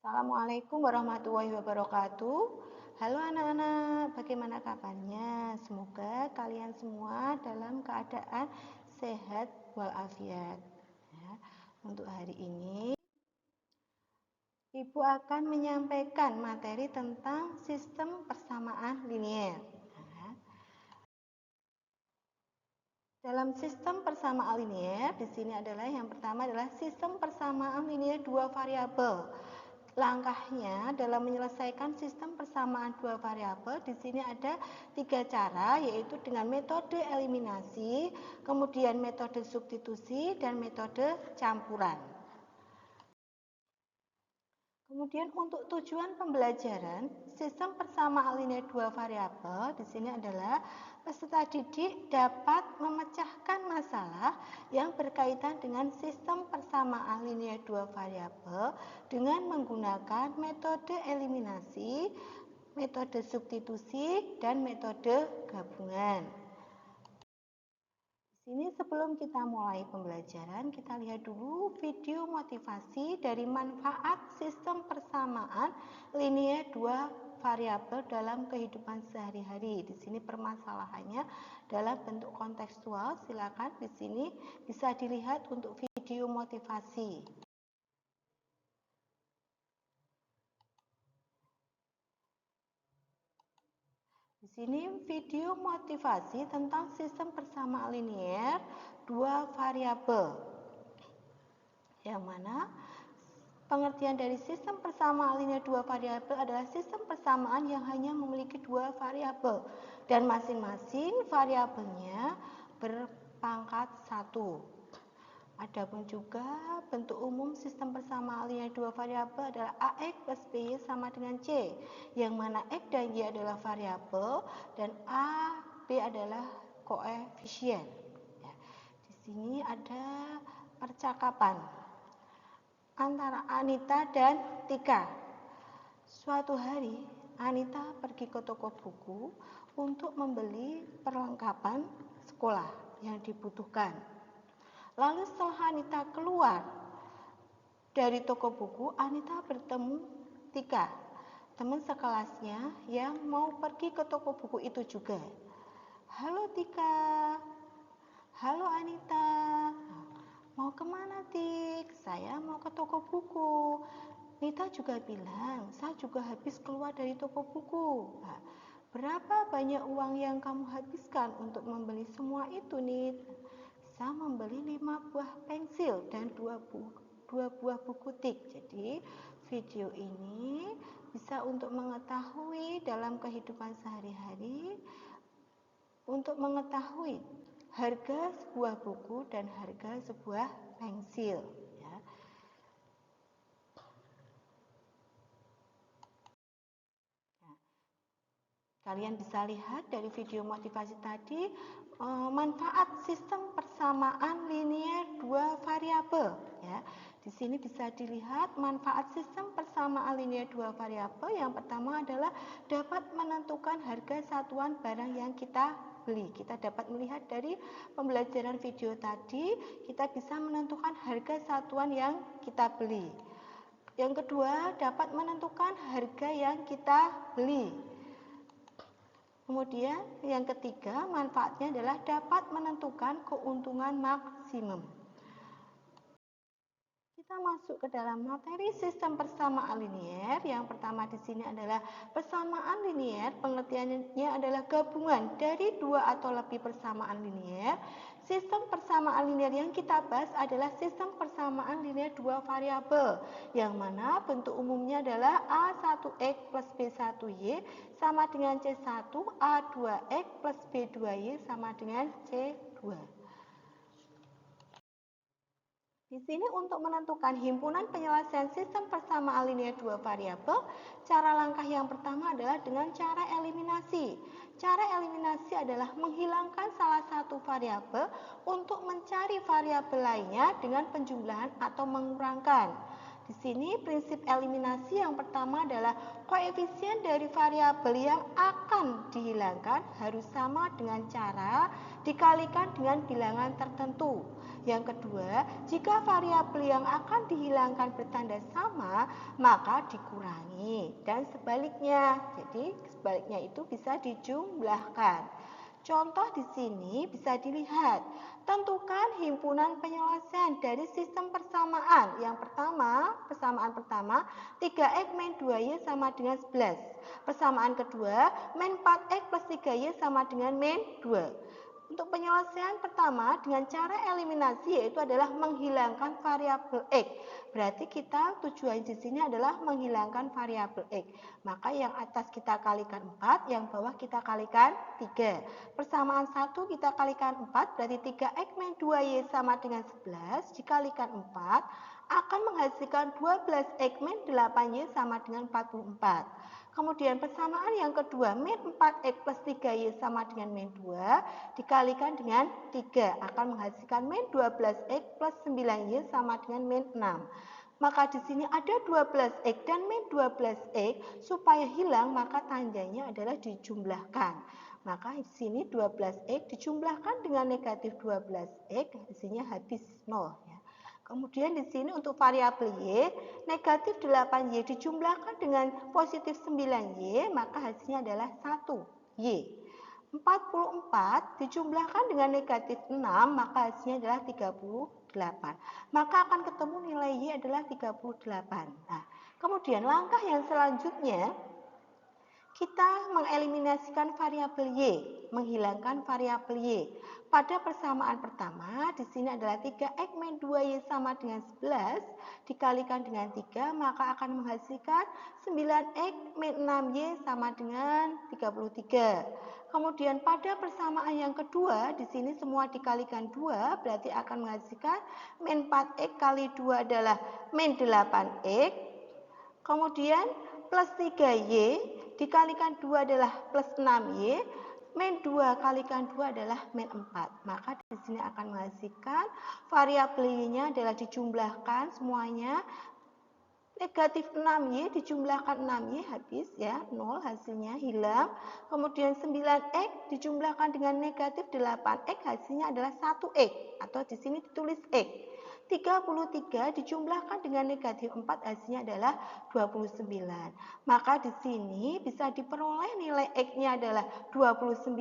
Assalamualaikum warahmatullahi wabarakatuh. Halo anak-anak, bagaimana kabarnya? Semoga kalian semua dalam keadaan sehat walafiat. Ya, untuk hari ini, Ibu akan menyampaikan materi tentang sistem persamaan linier. Dalam sistem persamaan linier, di sini adalah yang pertama adalah sistem persamaan linier dua variabel. Langkahnya dalam menyelesaikan sistem persamaan dua variabel, di sini ada 3 cara, yaitu dengan metode eliminasi, kemudian metode substitusi, dan metode campuran. Kemudian untuk tujuan pembelajaran, sistem persamaan linier dua variabel di sini adalah peserta didik dapat memecahkan masalah yang berkaitan dengan sistem persamaan linier dua variabel dengan menggunakan metode eliminasi, metode substitusi, dan metode gabungan. Di sini sebelum kita mulai pembelajaran, kita lihat dulu video motivasi dari manfaat sistem persamaan linier dua variabel dalam kehidupan sehari-hari. Di sini permasalahannya dalam bentuk kontekstual. Silakan di sini bisa dilihat untuk video motivasi. Di sini video motivasi tentang sistem persamaan linier dua variabel. Yang mana pengertian dari sistem persamaan linier dua variabel adalah sistem persamaan yang hanya memiliki dua variabel dan masing-masing variabelnya berpangkat 1. Adapun juga bentuk umum sistem persamaan linier dua variabel adalah AX plus BY sama dengan C, yang mana X dan Y adalah variabel dan A, B adalah koefisien. Ya, di sini ada percakapan antara Anita dan Tika. Suatu hari, Anita pergi ke toko buku untuk membeli perlengkapan sekolah yang dibutuhkan. Lalu setelah Anita keluar dari toko buku, Anita bertemu Tika, teman sekelasnya yang mau pergi ke toko buku itu juga. Halo Tika, halo Anita, mau kemana Tik? Saya mau ke toko buku. Nita juga bilang, saya juga habis keluar dari toko buku. Nah, berapa banyak uang yang kamu habiskan untuk membeli semua itu, Nit? Saya membeli 5 buah pensil dan 2 buah buku tik. Jadi video ini bisa untuk mengetahui dalam kehidupan sehari-hari, untuk mengetahui harga sebuah buku dan harga sebuah pensil. Ya. Kalian bisa lihat dari video motivasi tadi manfaat sistem persamaan linier dua variabel. Ya, di sini bisa dilihat manfaat sistem persamaan linier dua variabel. Yang pertama adalah dapat menentukan harga satuan barang yang kita beli. Kita dapat melihat dari pembelajaran video tadi, kita bisa menentukan harga satuan yang kita beli. Yang kedua, dapat menentukan harga yang kita beli. Kemudian yang ketiga, manfaatnya adalah dapat menentukan keuntungan maksimum. Kita masuk ke dalam materi sistem persamaan linier. Yang pertama di sini adalah persamaan linier. Pengertiannya adalah gabungan dari dua atau lebih persamaan linier. Sistem persamaan linier yang kita bahas adalah sistem persamaan linier dua variabel, yang mana bentuk umumnya adalah A1X plus B1Y sama dengan C1, A2X plus B2Y sama dengan C2. Di sini untuk menentukan himpunan penyelesaian sistem persamaan linier dua variabel, cara langkah yang pertama adalah dengan cara eliminasi. Cara eliminasi adalah menghilangkan salah satu variabel untuk mencari variabel lainnya dengan penjumlahan atau mengurangkan. Di sini prinsip eliminasi yang pertama adalah koefisien dari variabel yang akan dihilangkan harus sama dengan cara dikalikan dengan bilangan tertentu. Yang kedua, jika variabel yang akan dihilangkan bertanda sama, maka dikurangi. Dan sebaliknya, jadi sebaliknya itu bisa dijumlahkan. Contoh di sini bisa dilihat. Tentukan himpunan penyelesaian dari sistem persamaan. Yang pertama, persamaan pertama, 3x min 2y sama dengan 11. Persamaan kedua, min 4x plus 3y sama dengan min 2. Untuk penyelesaian pertama dengan cara eliminasi yaitu adalah menghilangkan variabel x. Berarti kita tujuan di sini adalah menghilangkan variabel x. Maka yang atas kita kalikan 4, yang bawah kita kalikan 3. Persamaan 1 kita kalikan 4, berarti 3x min 2y sama dengan 11 dikalikan 4 akan menghasilkan 12x min 8y sama dengan 44. Kemudian persamaan yang kedua, min 4x plus 3y sama dengan min 2 dikalikan dengan 3 akan menghasilkan min 12x plus 9y sama dengan min 6. Maka di sini ada 12x dan min 12x, supaya hilang maka tandanya adalah dijumlahkan. Maka di sini 12x dijumlahkan dengan negatif 12x, di sini habis 0 ya. Kemudian di sini untuk variabel y, negatif 8y dijumlahkan dengan positif 9y, maka hasilnya adalah 1y. 44 dijumlahkan dengan negatif 6, maka hasilnya adalah 38. Maka akan ketemu nilai y adalah 38. Nah, kemudian langkah yang selanjutnya, kita mengeliminasikan variabel y, menghilangkan variabel y. Pada persamaan pertama, di sini adalah 3x min 2y sama dengan 11, dikalikan dengan 3, maka akan menghasilkan 9x min 6y sama dengan 33. Kemudian pada persamaan yang kedua, di sini semua dikalikan 2, berarti akan menghasilkan min 4x kali 2 adalah min 8x. Kemudian plus 3y dikalikan 2 adalah plus 6y, min 2 kalikan 2 adalah min 4. Maka di sini akan menghasilkan variabel y-nya adalah dijumlahkan semuanya. Negatif 6y dijumlahkan 6y habis ya, 0 hasilnya hilang. Kemudian 9x dijumlahkan dengan negatif 8x hasilnya adalah 1x atau di sini ditulis x. 33 dijumlahkan dengan negatif 4 hasilnya adalah 29. Maka di sini bisa diperoleh nilai x-nya adalah 29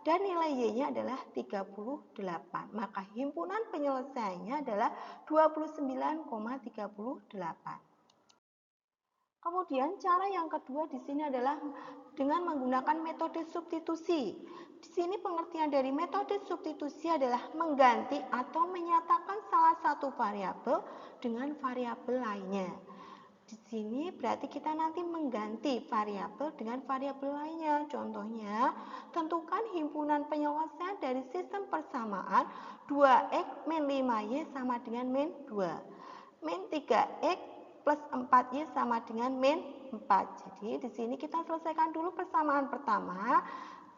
dan nilai y-nya adalah 38. Maka himpunan penyelesaiannya adalah 29,38. Kemudian cara yang kedua di sini adalah dengan menggunakan metode substitusi. Di sini pengertian dari metode substitusi adalah mengganti atau menyatakan salah satu variabel dengan variabel lainnya. Di sini berarti kita nanti mengganti variabel dengan variabel lainnya. Contohnya, tentukan himpunan penyelesaian dari sistem persamaan 2x min 5y sama dengan min 2. Min 3x plus 4y sama dengan min 4. Jadi di sini kita selesaikan dulu persamaan pertama.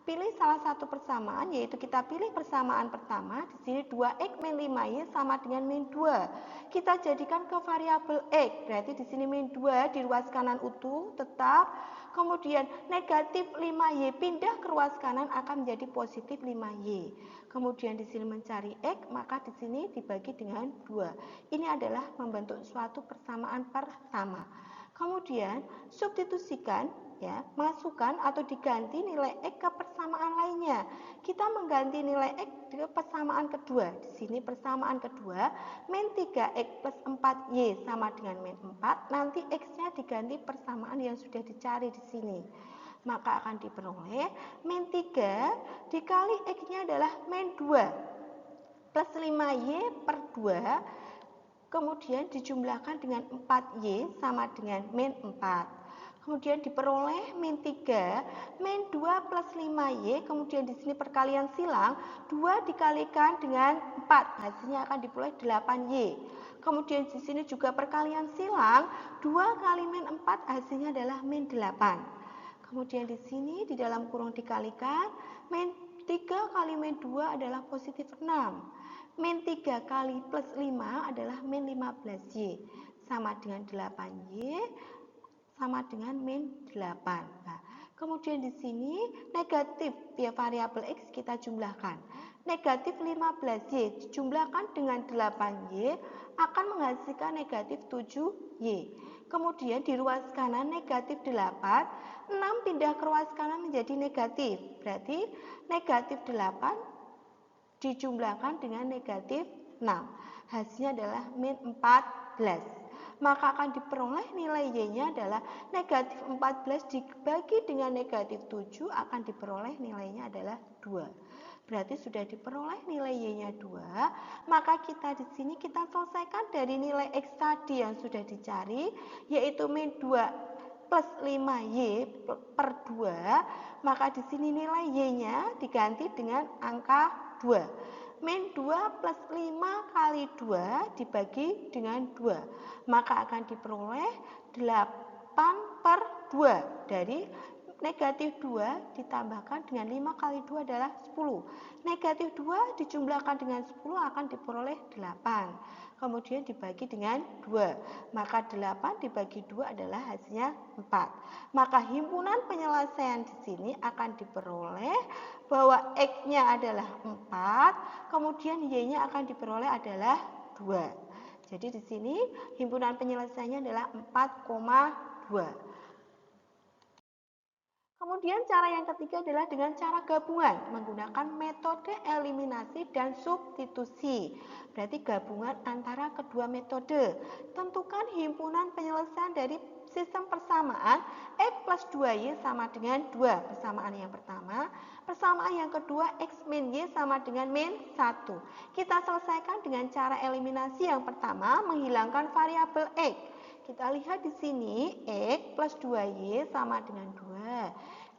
Pilih salah satu persamaan, yaitu kita pilih persamaan pertama. Di sini 2x min 5y sama dengan min 2. Kita jadikan ke variabel x. Berarti di sini min 2 di ruas kanan utuh tetap. Kemudian negatif 5y pindah ke ruas kanan akan menjadi positif 5y. Kemudian di sini mencari x, maka di sini dibagi dengan 2. Ini adalah membentuk suatu persamaan pertama. Kemudian substitusikan ya, masukkan atau diganti nilai x ke persamaan lainnya. Kita mengganti nilai x ke persamaan kedua. Di sini persamaan kedua, min 3x plus 4y sama dengan min 4. Nanti x-nya diganti persamaan yang sudah dicari di sini. Maka akan diperoleh min 3 dikali x-nya adalah min 2 plus 5y per 2. Kemudian dijumlahkan dengan 4y sama dengan min 4. Kemudian diperoleh min 3, min 2 plus 5y, kemudian di sini perkalian silang, 2 dikalikan dengan 4, hasilnya akan diperoleh 8y. Kemudian di sini juga perkalian silang, 2 kali min 4 hasilnya adalah min 8. Kemudian di sini di dalam kurung dikalikan, min 3 kali min 2 adalah positif 6. Min 3 kali plus 5 adalah min 15y. Sama dengan 8y, sama dengan min 8. Nah, Kemudian di sini negatif ya variabel X kita jumlahkan. Negatif 15Y dijumlahkan dengan 8Y akan menghasilkan negatif 7Y. Kemudian di ruas kanan negatif 8, 6 pindah ke ruas kanan menjadi negatif. Berarti negatif 8 dijumlahkan dengan negatif 6. Hasilnya adalah min 14. Maka akan diperoleh nilai Y-nya adalah negatif 14 dibagi dengan negatif 7 akan diperoleh nilainya adalah 2. Berarti sudah diperoleh nilai Y-nya 2. Maka kita di sini kita selesaikan dari nilai X tadi yang sudah dicari, yaitu min 2 plus 5Y per 2. Maka di sini nilai Y-nya diganti dengan angka 2. Min 2 plus 5 kali 2 dibagi dengan 2. Maka akan diperoleh 8 per 2. Dari negatif 2 ditambahkan dengan 5 kali 2 adalah 10. Negatif 2 dijumlahkan dengan 10 akan diperoleh 8. Kemudian dibagi dengan 2. Maka 8 dibagi 2 adalah hasilnya 4. Maka himpunan penyelesaian di sini akan diperoleh bahwa X-nya adalah 4, kemudian Y-nya akan diperoleh adalah 2. Jadi di sini himpunan penyelesaiannya adalah 4,2. Kemudian cara yang ketiga adalah dengan cara gabungan menggunakan metode eliminasi dan substitusi. Berarti gabungan antara kedua metode. Tentukan himpunan penyelesaian dari sistem persamaan X plus 2Y sama dengan 2. Persamaan yang pertama. Persamaan yang kedua X min Y sama dengan min 1. Kita selesaikan dengan cara eliminasi yang pertama menghilangkan variabel X. Kita lihat di sini X plus 2Y sama dengan 2.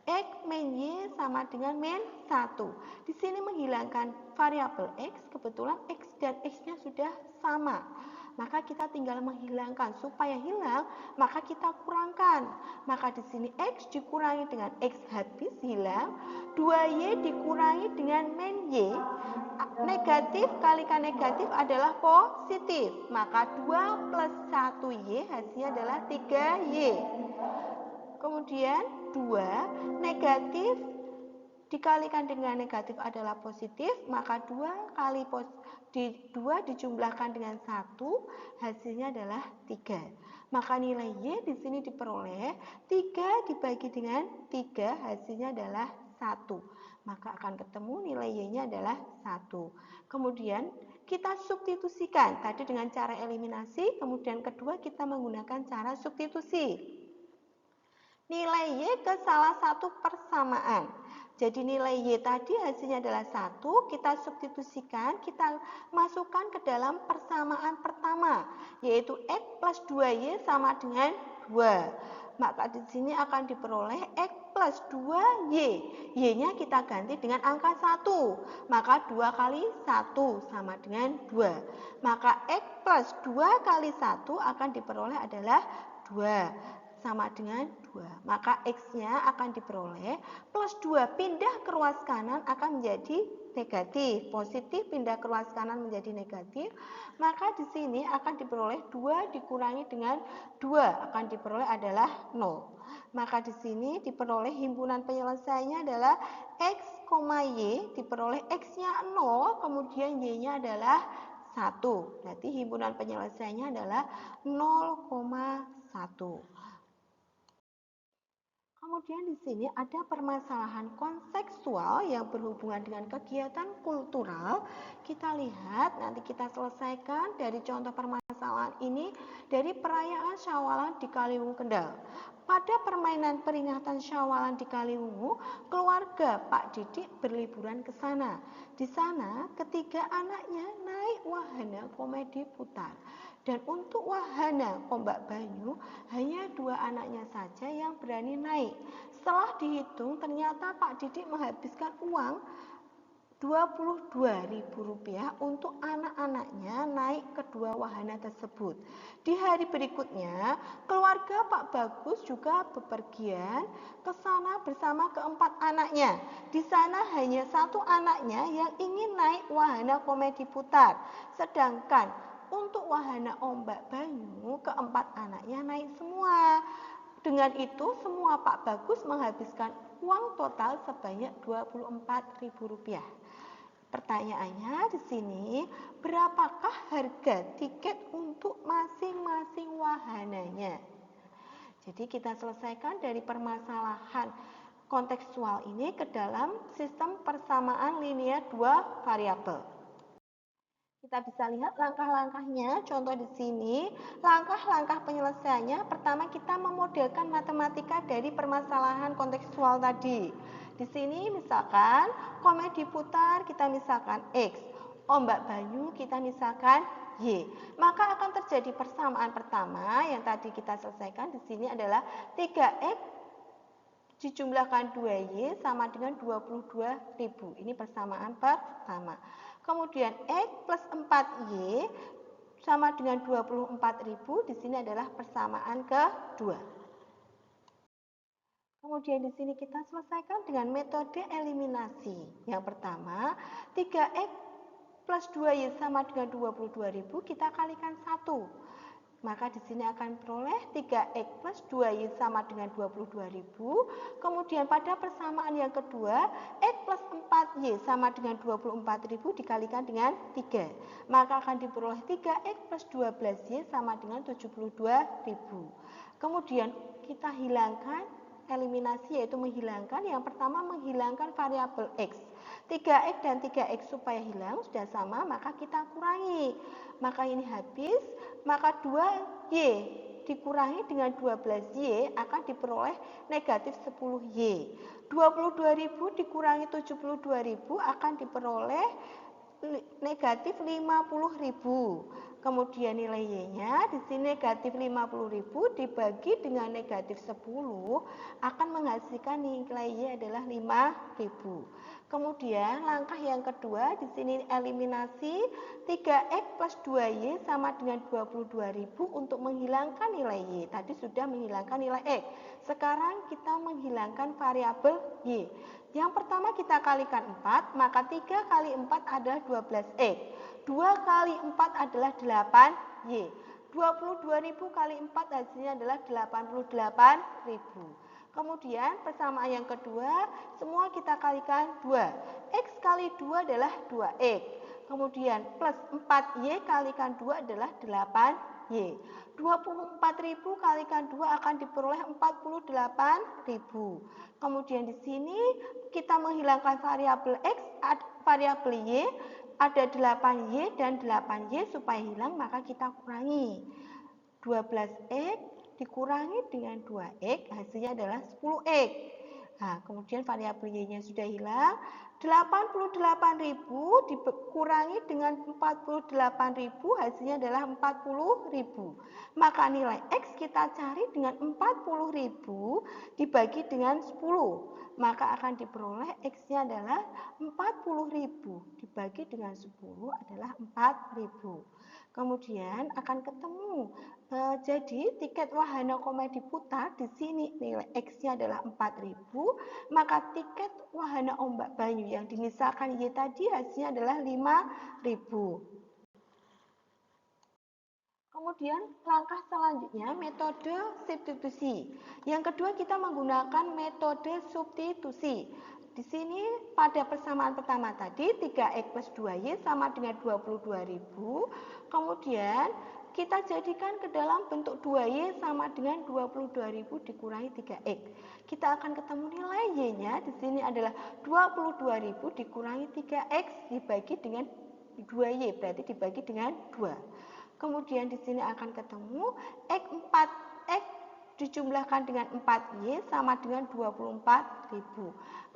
X min Y sama dengan min 1. Di sini menghilangkan variabel X, kebetulan X dan X-nya sudah sama. Maka kita tinggal menghilangkan. Supaya hilang, maka kita kurangkan. Maka di sini X dikurangi dengan X habis hilang. 2Y dikurangi dengan min Y. Negatif kalikan negatif adalah positif. Maka 2 plus 1Y hasilnya adalah 3Y. Kemudian 2 negatif dikalikan dengan negatif adalah positif. Maka 2 kali 2 dijumlahkan dengan 1 hasilnya adalah 3. Maka nilai Y di sini diperoleh 3 dibagi dengan 3 hasilnya adalah 1. Maka akan ketemu nilai Y-nya adalah 1. Kemudian kita substitusikan tadi dengan cara eliminasi, kemudian kedua kita menggunakan cara substitusi. Nilai Y ke salah satu persamaan. Jadi nilai Y tadi hasilnya adalah 1, kita substitusikan, kita masukkan ke dalam persamaan pertama, yaitu X plus 2Y sama dengan 2. Maka di sini akan diperoleh X plus 2Y. Y-nya kita ganti dengan angka 1. Maka 2 kali 1 sama dengan 2. Maka X plus 2 kali 1 akan diperoleh adalah 2. Sama dengan 2. Maka X-nya akan diperoleh plus 2 pindah ke ruas kanan akan menjadi negatif. Positif pindah ke ruas kanan menjadi negatif. Maka di sini akan diperoleh 2 dikurangi dengan 2 akan diperoleh adalah 0. Maka di sini diperoleh himpunan penyelesaiannya adalah X, Y, diperoleh X-nya 0, kemudian Y-nya adalah 1. Berarti himpunan penyelesaiannya adalah 0,1. Kemudian di sini ada permasalahan kontekstual yang berhubungan dengan kegiatan kultural. Kita lihat, nanti kita selesaikan dari contoh permasalahan ini dari perayaan Syawalan di Kaliwungu Kendal. Pada permainan peringatan Syawalan di Kaliwungu, keluarga Pak Didik berliburan ke sana. Di sana, ketiga anaknya naik wahana komedi putar. Dan untuk wahana ombak banyu, hanya 2 anaknya saja yang berani naik. Setelah dihitung, ternyata Pak Didik menghabiskan uang Rp22.000 untuk anak-anaknya naik kedua wahana tersebut. Di hari berikutnya, keluarga Pak Bagus juga bepergian ke sana bersama keempat anaknya. Di sana hanya 1 anaknya yang ingin naik wahana komedi putar. Sedangkan untuk wahana ombak banyu, keempat anaknya naik semua. Dengan itu semua Pak Bagus menghabiskan uang total sebanyak Rp24.000. Pertanyaannya di sini, berapakah harga tiket untuk masing-masing wahananya? Jadi kita selesaikan dari permasalahan kontekstual ini ke dalam sistem persamaan linear dua variabel. Kita bisa lihat langkah-langkahnya. Contoh di sini, langkah-langkah penyelesaiannya. Pertama, kita memodelkan matematika dari permasalahan kontekstual tadi. Di sini misalkan komet diputar, kita misalkan X. Ombak banyu kita misalkan Y. Maka akan terjadi persamaan pertama yang tadi kita selesaikan di sini adalah 3X dijumlahkan 2Y sama dengan 22.000. Ini persamaan pertama. Kemudian X plus 4Y sama dengan 24.000. Di sini adalah persamaan kedua. Kemudian di sini kita selesaikan dengan metode eliminasi. Yang pertama, 3X plus 2Y sama dengan 22.000, kita kalikan 1. Maka di sini akan peroleh 3X plus 2Y sama dengan 22.000. Kemudian pada persamaan yang kedua, X plus 4Y sama dengan 24.000 dikalikan dengan 3. Maka akan diperoleh 3X plus 12Y sama dengan 72.000. Kemudian kita hilangkan eliminasi, yaitu menghilangkan. Yang pertama menghilangkan variabel X. 3X dan 3X supaya hilang sudah sama, maka kita kurangi. Maka ini habis, maka 2Y dikurangi dengan 12Y akan diperoleh negatif 10Y. 22.000 dikurangi 72.000 akan diperoleh negatif 50.000. Kemudian nilai Y-nya di sini negatif 50.000 dibagi dengan negatif 10 akan menghasilkan nilai Y adalah 5.000. Kemudian langkah yang kedua di sini eliminasi 3X plus 2Y sama dengan 22.000 untuk menghilangkan nilai Y. Tadi sudah menghilangkan nilai X. Sekarang kita menghilangkan variabel Y. Yang pertama kita kalikan 4, maka 3 kali 4 adalah 12X. 2 kali 4 adalah 8Y. 22.000 kali 4 hasilnya adalah 88.000. Kemudian persamaan yang kedua, semua kita kalikan 2. X kali 2 adalah 2X. Kemudian plus 4Y kalikan 2 adalah 8Y. 24.000 kalikan 2 akan diperoleh 48.000. Kemudian di sini kita menghilangkan variabel X, variabel Y, ada 8Y dan 8Y supaya hilang maka kita kurangi. 12X dikurangi dengan 2X hasilnya adalah 10X. Nah, kemudian variabel Y-nya sudah hilang. 88.000 dikurangi dengan 48.000 hasilnya adalah 40.000. Maka nilai X kita cari dengan 40.000 dibagi dengan 10. Maka akan diperoleh X-nya adalah 40.000 dibagi dengan 10 adalah 4.000. Kemudian akan ketemu. Jadi tiket wahana komedi putar di sini nilai X-nya adalah 4.000, maka tiket wahana ombak banyu yang dimisalkan Y tadi hasilnya adalah 5.000. Kemudian langkah selanjutnya metode substitusi. Yang kedua kita menggunakan metode substitusi. Di sini pada persamaan pertama tadi 3X plus 2Y sama dengan 22.000. Kemudian kita jadikan ke dalam bentuk 2Y sama dengan 22.000 dikurangi 3X. Kita akan ketemu nilai Y-nya di sini adalah 22.000 dikurangi 3X dibagi dengan 2Y, berarti dibagi dengan 2. Kemudian di sini akan ketemu X dijumlahkan dengan 4Y sama dengan 24.000.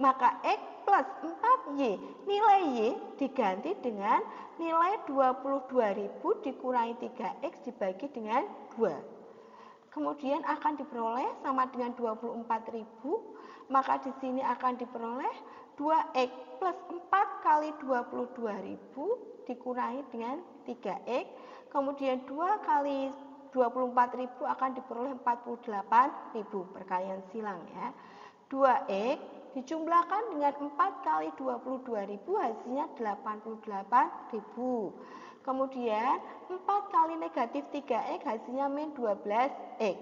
Maka X plus 4Y, nilai Y diganti dengan nilai 22.000 dikurangi 3X dibagi dengan 2. Kemudian akan diperoleh sama dengan 24.000. Maka di sini akan diperoleh 2X plus 4 kali 22.000 dikurangi dengan 3X. Kemudian 2 kali 24.000 akan diperoleh 48.000. Perkalian silang ya. 2X dijumlahkan dengan 4 kali 22.000 hasilnya 88.000. Kemudian 4 kali negatif 3X hasilnya min 12X.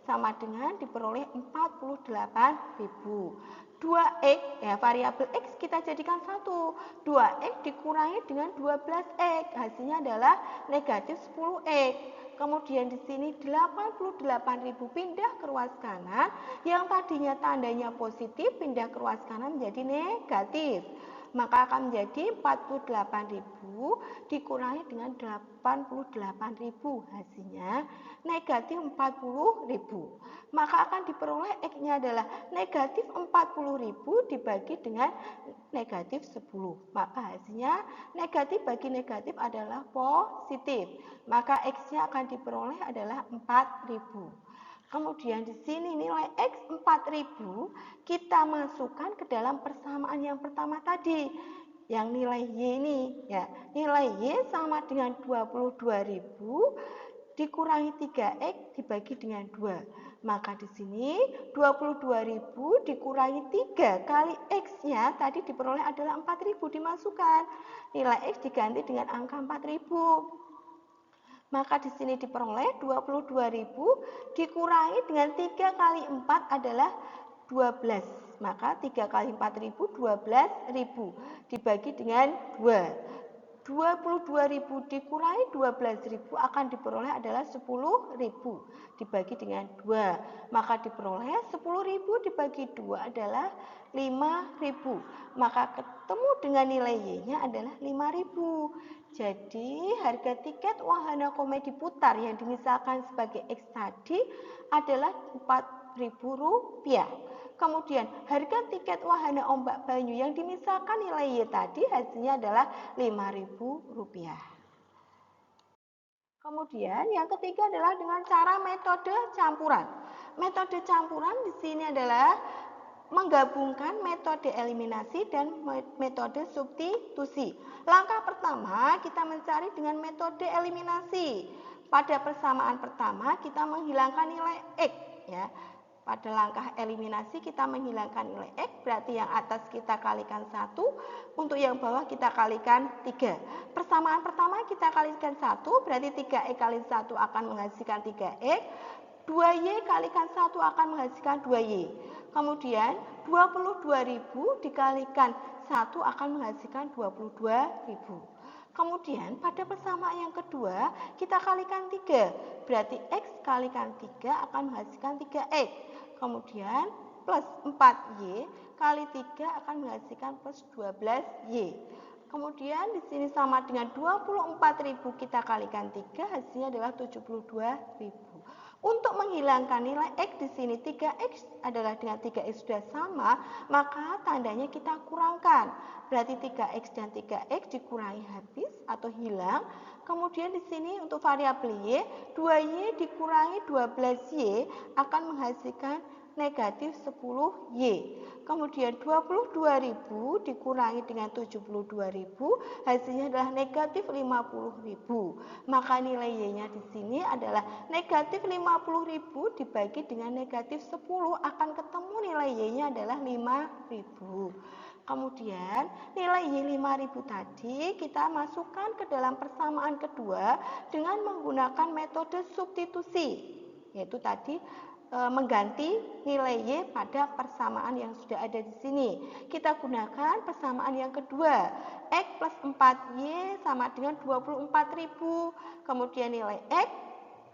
sama dengan diperoleh 48.000. 2X, ya variabel X kita jadikan 1. 2X dikurangi dengan 12X, hasilnya adalah negatif 10X. Kemudian di sini 88.000 pindah ke ruas kanan, yang tadinya tandanya positif pindah ke ruas kanan menjadi negatif. Maka akan menjadi 48.000 dikurangi dengan 88.000, hasilnya negatif 40.000. Maka akan diperoleh X-nya adalah negatif 40.000 dibagi dengan negatif 10. Maka hasilnya negatif bagi negatif adalah positif. Maka X-nya akan diperoleh adalah 4.000. Kemudian di sini nilai X 4.000 kita masukkan ke dalam persamaan yang pertama tadi. Yang nilai Y ini, ya. Nilai Y sama dengan 22.000 dikurangi 3X dibagi dengan 2. Maka di sini 22.000 dikurangi 3 kali X-nya tadi diperoleh adalah 4.000, dimasukkan. Nilai X diganti dengan angka 4.000. Maka di sini diperoleh 22.000 dikurangi dengan 3 kali 4 adalah 12. Maka 3 kali 4.000 12.000 dibagi dengan 2. 22.000 dikurangi 12.000 akan diperoleh adalah 10.000 dibagi dengan 2. Maka diperoleh 10.000 dibagi 2 adalah 5.000. Maka ketemu dengan nilai Y-nya adalah 5.000. Jadi harga tiket wahana komedi putar yang dimisalkan sebagai X tadi adalah Rp4.000. Kemudian harga tiket wahana ombak banyu yang dimisalkan nilai Y tadi hasilnya adalah Rp5.000. Kemudian yang ketiga adalah dengan cara metode campuran. Metode campuran di sini adalah menggabungkan metode eliminasi dan metode substitusi. Langkah pertama kita mencari dengan metode eliminasi. Pada persamaan pertama kita menghilangkan nilai X, ya. Pada langkah eliminasi kita menghilangkan nilai X, berarti yang atas kita kalikan 1, untuk yang bawah kita kalikan 3. Persamaan pertama kita kalikan 1, berarti 3X kali 1 akan menghasilkan 3X. 2Y kalikan 1 akan menghasilkan 2Y. Kemudian 22.000 dikalikan 1 akan menghasilkan 22.000. Kemudian pada persamaan yang kedua kita kalikan 3. Berarti X kalikan 3 akan menghasilkan 3X. Kemudian plus 4Y kali 3 akan menghasilkan plus 12Y. Kemudian di sini sama dengan 24.000 kita kalikan 3, hasilnya adalah 72.000. Untuk menghilangkan nilai X di sini 3X adalah dengan 3X sudah sama, maka tandanya kita kurangkan. Berarti 3X dan 3X dikurangi habis atau hilang. Kemudian di sini untuk variabel Y, 2Y dikurangi 12Y akan menghasilkan negatif 10Y. Kemudian 22.000 dikurangi dengan 72.000, hasilnya adalah negatif 50.000. Maka nilai Y-nya di sini adalah negatif 50.000 dibagi dengan negatif 10, akan ketemu nilai Y-nya adalah 5.000. Kemudian nilai Y 5.000 tadi kita masukkan ke dalam persamaan kedua dengan menggunakan metode substitusi, yaitu tadi mengganti nilai Y pada persamaan yang sudah ada di sini. Kita gunakan persamaan yang kedua. X plus 4Y sama dengan 24.000. Kemudian nilai X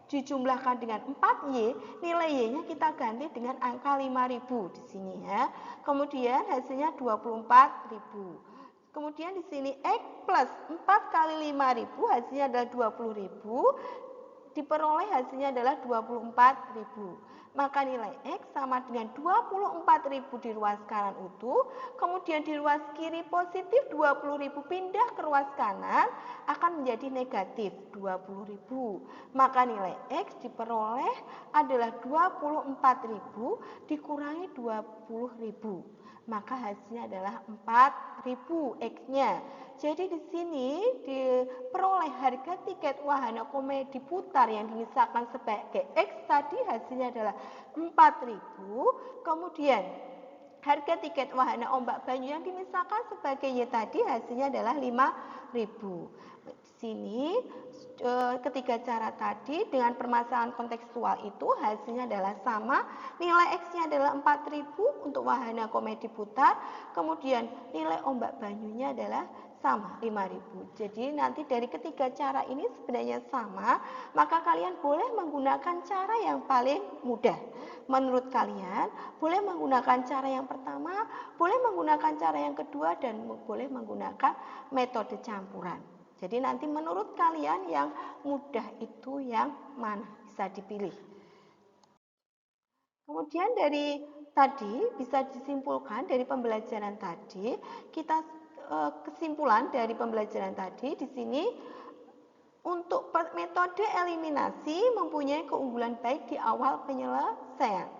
dijumlahkan dengan 4Y, nilai Y-nya kita ganti dengan angka 5.000 di sini, ya. Kemudian hasilnya 24.000. Kemudian di sini X plus 4 kali 5.000 hasilnya adalah 20.000. Diperoleh hasilnya adalah 24.000. Maka nilai X sama dengan 24.000 di ruas kanan utuh, kemudian di ruas kiri positif 20.000 pindah ke ruas kanan akan menjadi negatif 20.000. Maka nilai X diperoleh adalah 24.000 dikurangi 20.000. Maka hasilnya adalah 4.000 X-nya. Jadi di sini diperoleh harga tiket wahana komedi putar yang dimisalkan sebagai X tadi hasilnya adalah 4.000. Kemudian harga tiket wahana ombak banyu yang dimisalkan sebagai Y tadi hasilnya adalah 5.000. Di sini ketiga cara tadi dengan permasalahan kontekstual itu hasilnya adalah sama. Nilai X-nya adalah 4.000 untuk wahana komedi putar. Kemudian nilai ombak banyunya adalah sama 5.000. Jadi nanti dari ketiga cara ini sebenarnya sama, maka kalian boleh menggunakan cara yang paling mudah. Menurut kalian boleh menggunakan cara yang pertama, boleh menggunakan cara yang kedua, dan boleh menggunakan metode campuran. Jadi nanti menurut kalian yang mudah itu yang mana, bisa dipilih. Kemudian dari tadi bisa disimpulkan dari pembelajaran tadi, kesimpulan dari pembelajaran tadi di sini untuk metode eliminasi mempunyai keunggulan baik di awal penyelesaian.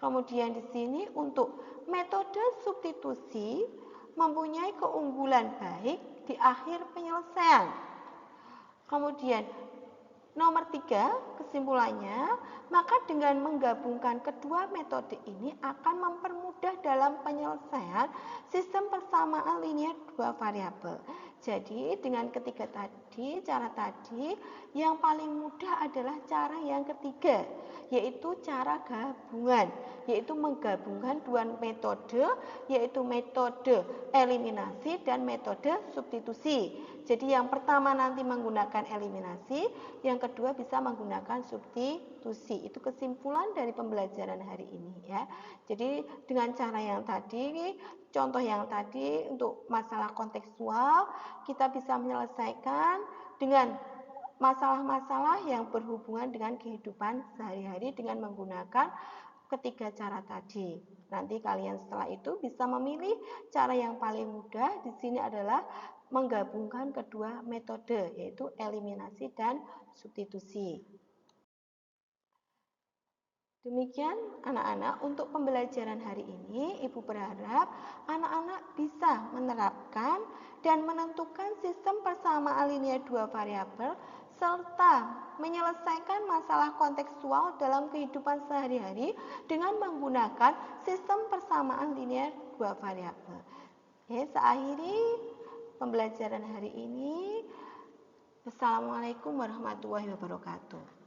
Kemudian di sini untuk metode substitusi mempunyai keunggulan baik di akhir penyelesaian. Kemudian nomor 3 kesimpulannya, maka dengan menggabungkan kedua metode ini akan mempermudah dalam penyelesaian sistem persamaan linear dua variabel. Jadi dengan ketiga tadi, cara tadi, yang paling mudah adalah cara yang ketiga, yaitu cara gabungan, yaitu menggabungkan dua metode, yaitu metode eliminasi dan metode substitusi. Jadi yang pertama nanti menggunakan eliminasi, yang kedua bisa menggunakan substitusi. Itu kesimpulan dari pembelajaran hari ini ya. Jadi dengan cara yang tadi, contoh yang tadi untuk masalah kontekstual, kita bisa menyelesaikan dengan masalah-masalah yang berhubungan dengan kehidupan sehari-hari dengan menggunakan ketiga cara tadi. Nanti kalian setelah itu bisa memilih cara yang paling mudah. Di sini adalah menggabungkan kedua metode, yaitu eliminasi dan substitusi. Demikian anak-anak untuk pembelajaran hari ini. Ibu berharap anak-anak bisa menerapkan dan menentukan sistem persamaan linear dua variabel serta menyelesaikan masalah kontekstual dalam kehidupan sehari-hari dengan menggunakan sistem persamaan linear dua variabel. Oke, saya akhiri pembelajaran hari ini. Wassalamualaikum warahmatullahi wabarakatuh.